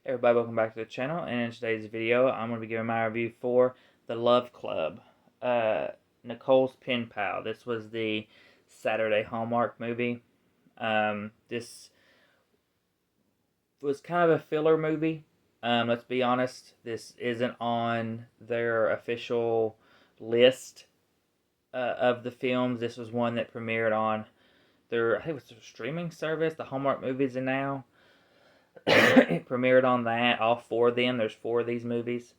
Everybody, welcome back to the channel, and in today's video, I'm going to be giving my review for The Love Club, Nicole's Pen Pal. This was the Saturday Hallmark movie. This was kind of a filler movie. Let's be honest, this isn't on their official list of the films. This was one that premiered on their, I think it was their streaming service, the Hallmark Movies and Now. It premiered on that, all four of them. There's four of these movies.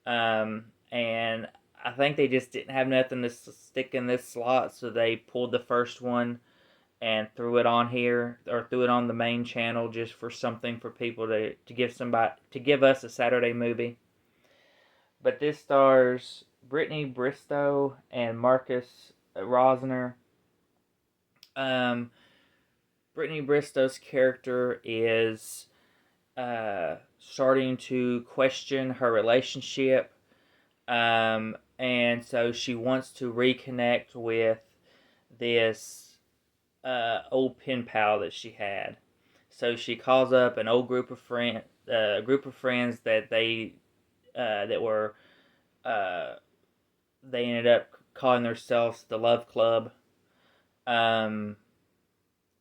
And I think they just didn't have nothing to stick in this slot, so they pulled the first one and threw it on here, or threw it on the main channel just for something for people to give us a Saturday movie. But this stars Brittany Bristow and Marcus Rosner. Brittany Bristow's character is starting to question her relationship, and so she wants to reconnect with this old pen pal that she had. So she calls up an old group of friends that they ended up calling themselves the Love Club.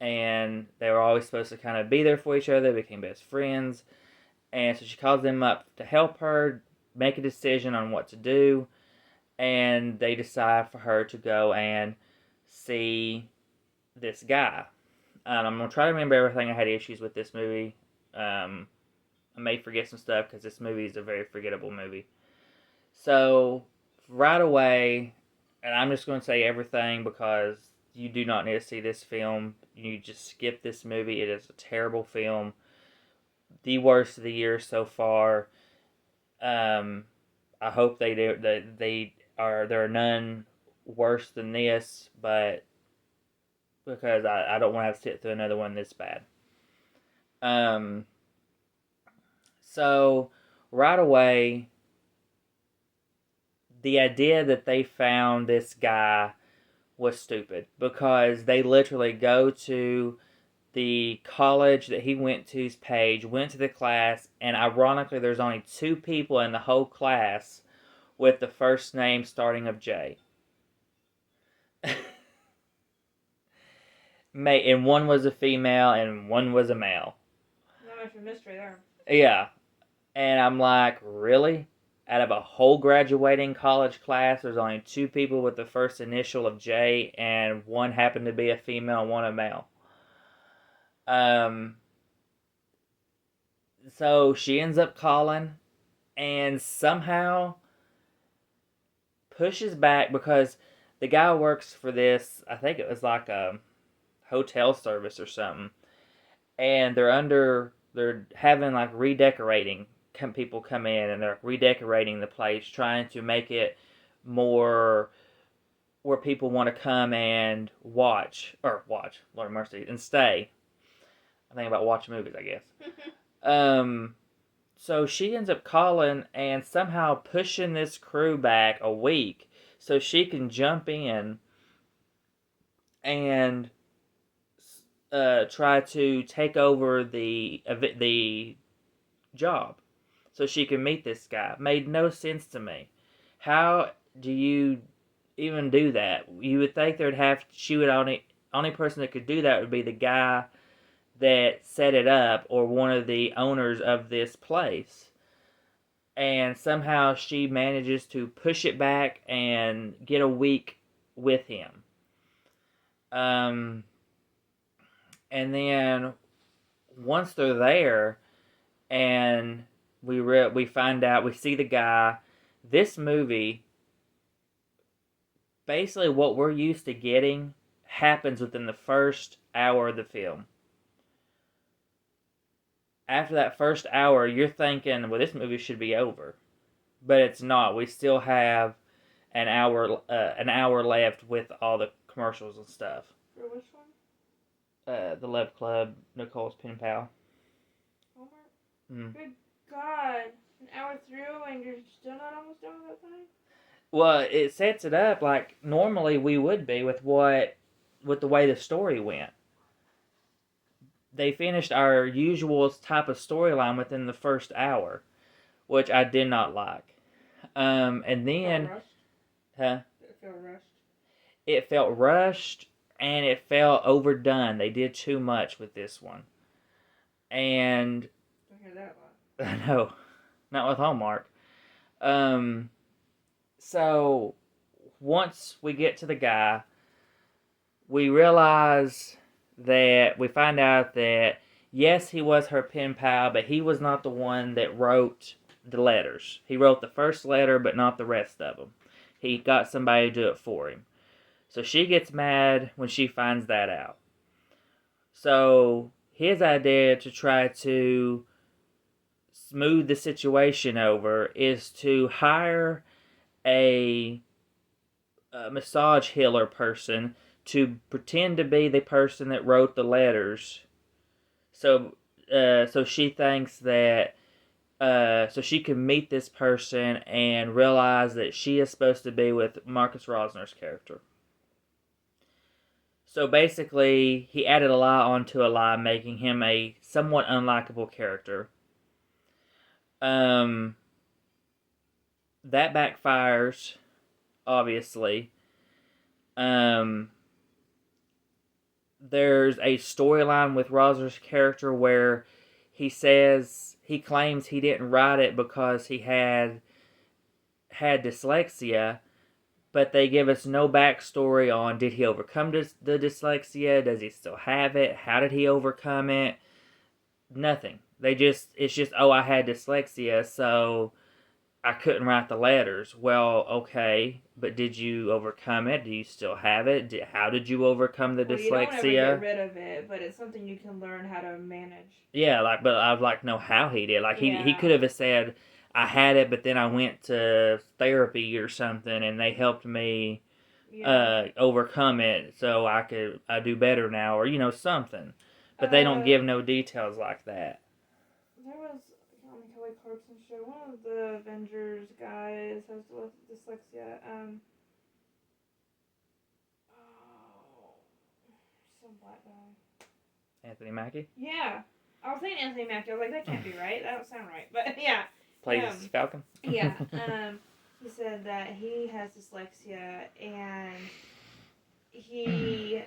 And they were always supposed to kind of be there for each other. They became best friends. And so she calls them up to help her make a decision on what to do. And they decide for her to go and see this guy. I'm going to try to remember everything. I had issues with this movie. I may forget some stuff because this movie is a very forgettable movie. So, right away, and I'm just going to say everything because you do not need to see this film. You just skip this movie. It is a terrible film. The worst of the year so far. I hope there are none worse than this, but because I don't want to have to sit through another one this bad. So right away, the idea that they found this guy was stupid, because they literally go to the college that he went to's page, went to the class, and ironically there's only two people in the whole class with the first name starting of J. And one was a female and one was a male. Not much of a mystery there. Yeah. And I'm like, really? Out of a whole graduating college class, there's only two people with the first initial of J, and one happened to be a female and one a male. So she ends up calling and somehow pushes back, because the guy works for this, I think it was like a hotel service or something, and they're having like redecorating. People come in and they're redecorating the place, trying to make it more where people want to come and watch, Lord mercy, and stay. I think about watching movies, I guess. So she ends up calling and somehow pushing this crew back a week so she can jump in and try to take over the job so she can meet this guy. Made no sense to me. How do you even do that? You would think only person that could do that would be the guy that set it up, or one of the owners of this place. And somehow she manages to push it back and get a week with him. And then once they're there, and we find out, we see the guy. This movie, basically what we're used to getting, happens within the first hour of the film. After that first hour, you're thinking, well, this movie should be over. But it's not. We still have an hour left with all the commercials and stuff. For which one? The Love Club, Nicole's Pen Pal. Hallmark? Mm. Good God. An hour through and you're still not almost done with that thing? Well, it sets it up like normally we would be with the way the story went. they finished our usual type of storyline within the first hour, which I did not like. And then, huh? It felt rushed. It felt rushed and it felt overdone. They did too much with this one, and I hear that a lot. no, not with Hallmark. Um, so once we get to the guy, we realize that we find out that yes, he was her pen pal, but he was not the one that wrote the letters. He wrote the first letter, but not the rest of them. He got somebody to do it for him. So she gets mad when she finds that out. So his idea to try to smooth the situation over is to hire a massage healer person to pretend to be the person that wrote the letters. So she thinks that so she can meet this person and realize that she is supposed to be with Marcus Rosner's character. So basically, he added a lie onto a lie, making him a somewhat unlikable character. Um, that backfires, obviously. Um, there's a storyline with Rosner's character where he claims he didn't write it because he had dyslexia, but they give us no backstory on did he overcome the dyslexia, does he still have it, how did he overcome it, nothing. It's just, oh, I had dyslexia, so I couldn't write the letters. Well, okay, but did you overcome it? Do you still have it? How did you overcome the Well, you don't ever dyslexia? get rid of it, but it's something you can learn how to manage. Yeah, but I'd like to know how he did. Like he Yeah. could have said I had it, but then I went to therapy or something, and they helped me overcome it, so I do better now, or something. But they don't give no details like that. There was on the Kelly Clarkson show. One of the Avengers guys has dyslexia. Oh, some black guy. Anthony Mackie Yeah, I was saying Anthony Mackie. I was like, that can't be right. That don't sound right. But yeah, plays Falcon. Yeah. He said that he has dyslexia and he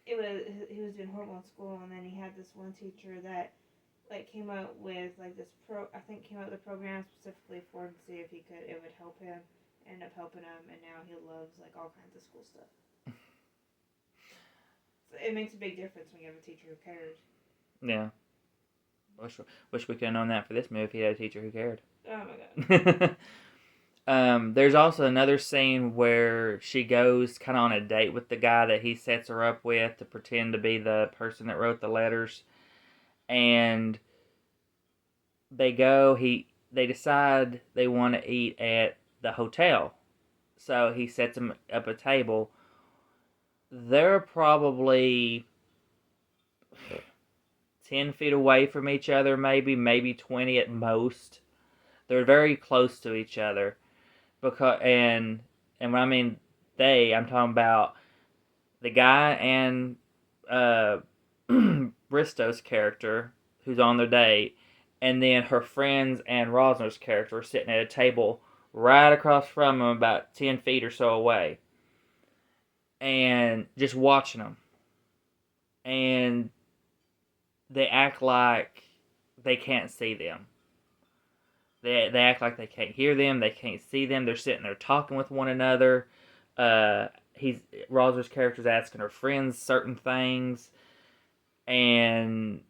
was doing horrible in school, and then he had this one teacher that came up with came up with a program specifically for him to see if it would help him. Ended up helping him, and now he loves all kinds of school stuff. So it makes a big difference when you have a teacher who cares. Yeah. Wish we could have known that for this movie if he had a teacher who cared. Oh my god. There's also another scene where she goes kind of on a date with the guy that he sets her up with to pretend to be the person that wrote the letters, and they decide they want to eat at the hotel, so he sets them up a table. They're probably 10 feet away from each other, maybe 20 at most. They're very close to each other. And when I mean I'm talking about the guy and Bristow's character, who's on their date, and then her friends and Rosner's character are sitting at a table right across from them, about 10 feet or so away, and just watching them. And they act like they can't see them. They act like they can't hear them. They can't see them. They're sitting there talking with one another. Rosner's character's asking her friends certain things, and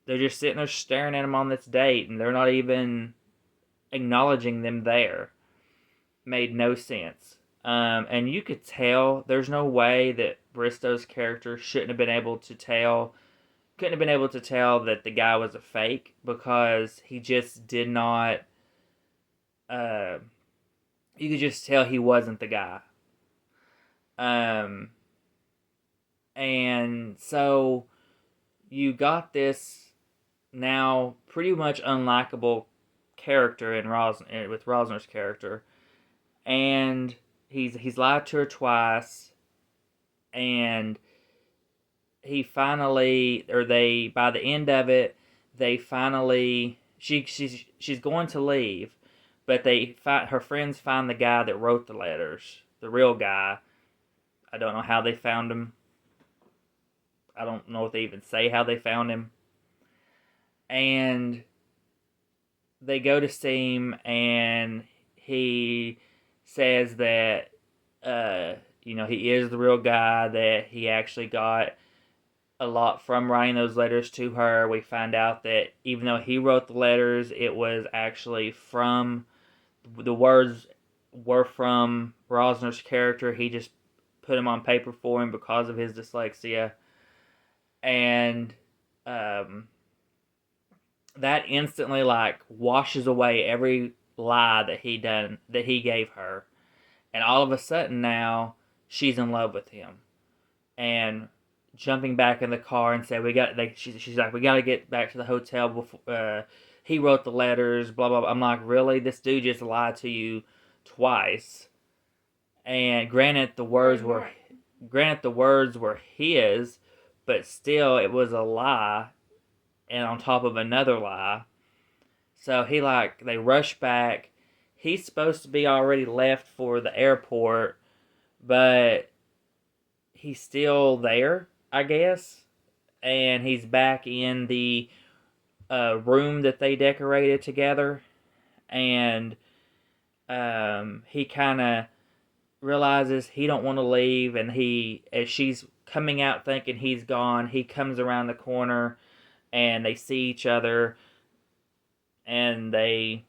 they're just sitting there staring at him on this date, and they're not even acknowledging them there. Made no sense. And you could tell there's no way that Bristow's character couldn't have been able to tell that the guy was a fake, because he just did not. You could just tell he wasn't the guy. And so you got this now pretty much unlikable character with Rosner's character, and he's lied to her twice, and he finally, or they, by the end of it, they finally, she's going to leave, but her friends find the guy that wrote the letters, the real guy. I don't know how they found him. I don't know if they even say how they found him. And they go to see him, and he says that, he is the real guy, that he actually got a lot from writing those letters to her. We find out that even though he wrote the letters, it was actually from, the words were from Rosner's character. He just put them on paper for him because of his dyslexia. And um, that instantly like washes away every lie that he gave her. And all of a sudden now she's in love with him. And jumping back in the car and said, she's like, we got to get back to the hotel before he wrote the letters, blah blah blah. I'm like, really? This dude just lied to you twice. And granted the words were his, but still it was a lie, and on top of another lie. So they rush back. He's supposed to be already left for the airport, but he's still there, I guess. And he's back in the room that they decorated together. And he kind of realizes he don't want to leave. And as she's coming out thinking he's gone, he comes around the corner, and they see each other, and they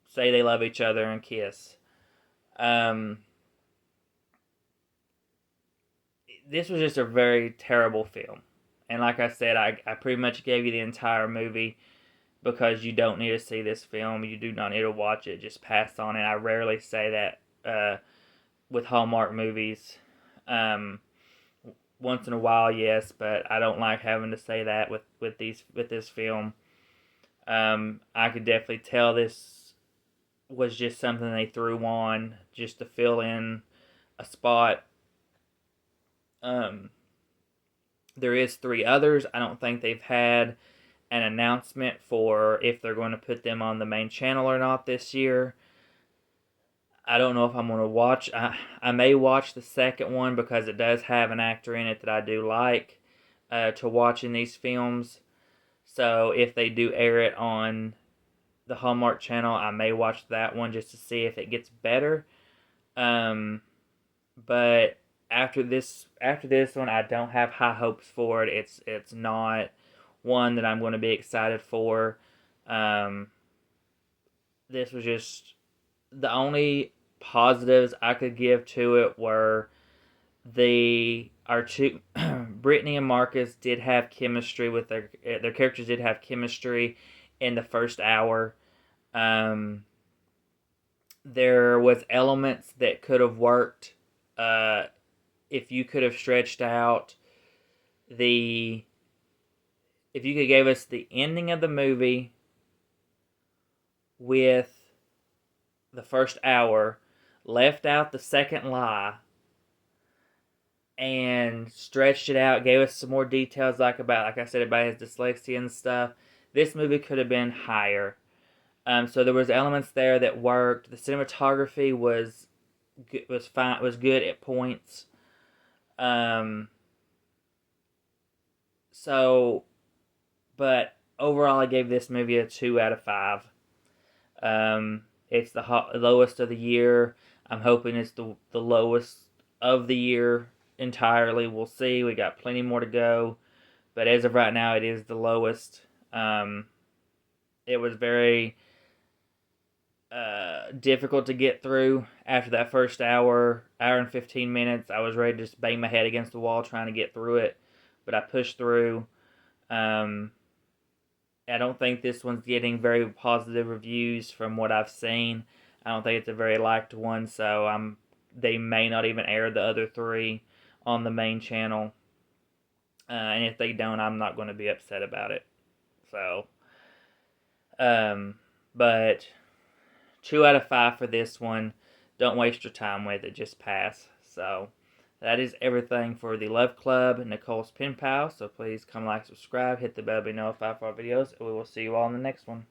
say they love each other and kiss. Um, this was just a very terrible film. And like I said, I pretty much gave you the entire movie because you don't need to see this film. You do not need to watch it. Just pass on it. I rarely say that with Hallmark movies. Once in a while, yes, but I don't like having to say that with this film. I could definitely tell this was just something they threw on just to fill in a spot. There is three others. I don't think they've had an announcement for if they're going to put them on the main channel or not this year. I don't know if I'm going to watch. I may watch the second one because it does have an actor in it that I do like to watch in these films. So if they do air it on the Hallmark channel, I may watch that one just to see if it gets better. But after this one, I don't have high hopes for it. It's not one that I'm going to be excited for. This was just the only positives I could give to it were our two Brittany and Marcus did have chemistry with their characters did have chemistry in the first hour. There was elements that could have worked if you could have stretched out the if you could give us the ending of the movie with the first hour, left out the second lie, and stretched it out, gave us some more details like I said, about his dyslexia and stuff, this movie could have been higher. So there was elements there that worked. The cinematography was fine, was good at points. So, but overall, I gave this movie a 2 out of 5. It's the lowest of the year. I'm hoping it's the lowest of the year entirely. We'll see. We got plenty more to go, but as of right now, it is the lowest. It was very difficult to get through after that first hour and 15 minutes. I was ready to just bang my head against the wall trying to get through it, but I pushed through. I don't think this one's getting very positive reviews from what I've seen. I don't think it's a very liked one, so they may not even air the other three on the main channel. And if they don't, I'm not going to be upset about it. So, but 2 out of 5 for this one. Don't waste your time with it. Just pass. So, That is everything for the Love Club Nicole's Pen Pal. So please come like, subscribe, hit the bell to be notified for our videos, and we will see you all in the next one.